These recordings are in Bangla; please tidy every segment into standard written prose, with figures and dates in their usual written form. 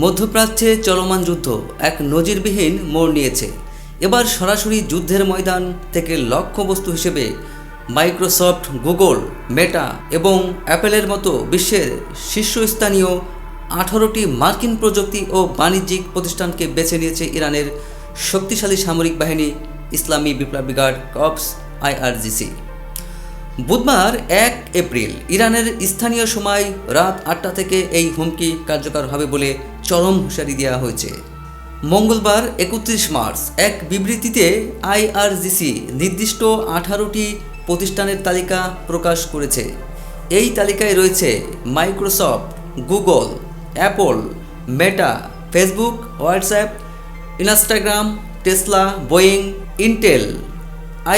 মধ্যপ্রাচ্যে চলমান যুদ্ধ এক নজিরবিহীন মোড় নিয়েছে। এবার সরাসরি যুদ্ধের ময়দান থেকে লক্ষ্যবস্তু হিসেবে মাইক্রোসফট, গুগল, মেটা এবং অ্যাপেলের মতো বিশ্বের শীর্ষস্থানীয় 18টি মার্কিন প্রযুক্তি ও বাণিজ্যিক প্রতিষ্ঠানকে বেছে নিয়েছে ইরানের শক্তিশালী সামরিক বাহিনী ইসলামী বিপ্লবী গার্ড কর্পস IRGC। বুধবার 1 এপ্রিল ইরানের স্থানীয় সময় রাত 8টা থেকে এই হুমকি কার্যকর হবে বলে চরম হুঁশিয়ারি দেওয়া হয়েছে। মঙ্গলবার 31 মার্চ এক বিবৃতিতে IRGC নির্দিষ্ট 18টি প্রতিষ্ঠানের তালিকা প্রকাশ করেছে। এই তালিকায় রয়েছে Microsoft, Google, Apple, Meta, Facebook, WhatsApp, Instagram, Tesla, Boeing, Intel,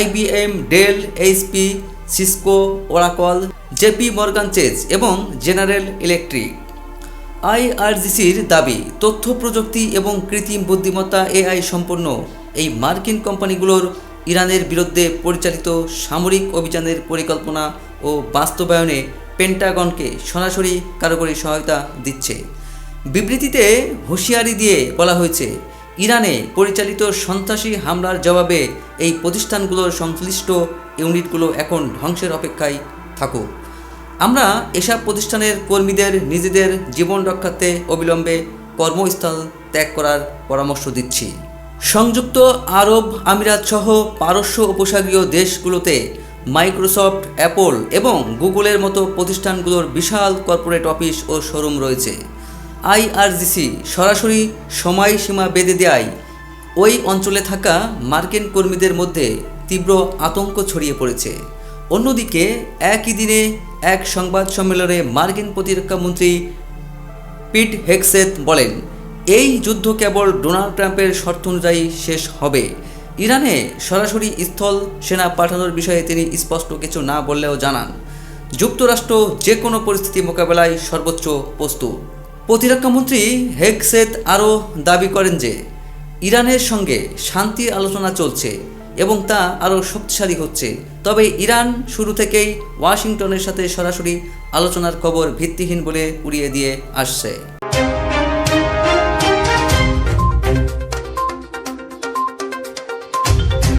IBM, Dell, HP, Cisco, Oracle, JP Morgan Chase এবং জেনারেল ইলেকট্রিক। IRGCর দাবি, তথ্য প্রযুক্তি এবং কৃত্রিম বুদ্ধিমত্তা AI সম্পন্ন এই মার্কিন কোম্পানিগুলোর ইরানের বিরুদ্ধে পরিচালিত সামরিক অভিযানের পরিকল্পনা ও বাস্তবায়নে পেন্টাগনকে সরাসরি কারিগরি সহায়তা দিচ্ছে। বিবৃতিতে হুঁশিয়ারি দিয়ে বলা হয়েছে, ইরানে পরিচালিত সন্ত্রাসী হামলার জবাবে এই প্রতিষ্ঠানগুলোর সংশ্লিষ্ট ইউনিটগুলো এখন ধ্বংসের অপেক্ষায় থাকুক। আমরা এসব প্রতিষ্ঠানের কর্মীদের নিজেদের জীবন রক্ষার্থে অবিলম্বে কর্মস্থল ত্যাগ করার পরামর্শ দিচ্ছি। সংযুক্ত আরব আমিরাত সহ পারস্য উপসাগরীয় দেশগুলোতে মাইক্রোসফট, অ্যাপল এবং গুগলের মতো প্রতিষ্ঠানগুলোর বিশাল কর্পোরেট অফিস ও শোরুম রয়েছে। IRGC সরাসরি সময়সীমা বেঁধে দেয় ওই অঞ্চলে থাকা মার্কিন কর্মীদের মধ্যে তীব্র আতঙ্ক ছড়িয়ে পড়েছে। অন্যদিকে একই দিনে এক সংবাদ সম্মেলনে মার্কিন প্রতিরক্ষামন্ত্রী পিট হেগসেথ বলেন, এই যুদ্ধ কেবল ডোনাল্ড ট্রাম্পের শর্ত অনুযায়ী শেষ হবে। ইরানে সরাসরি স্থল সেনা পাঠানোর বিষয়ে তিনি স্পষ্ট কিছু না বললেও জানান, যুক্তরাষ্ট্র যে কোনো পরিস্থিতি মোকাবেলায় সর্বোচ্চ প্রস্তুত। প্রতিরক্ষামন্ত্রী হেগসেথ আরও দাবি করেন যে ইরানের সঙ্গে শান্তি আলোচনা চলছে এবং তা আরও শক্তিশালী হচ্ছে, তবে ইরান শুরু থেকেই ওয়াশিংটনের সাথে সরাসরি আলোচনার খবর ভিত্তিহীন বলে উড়িয়ে দিয়ে আসছে।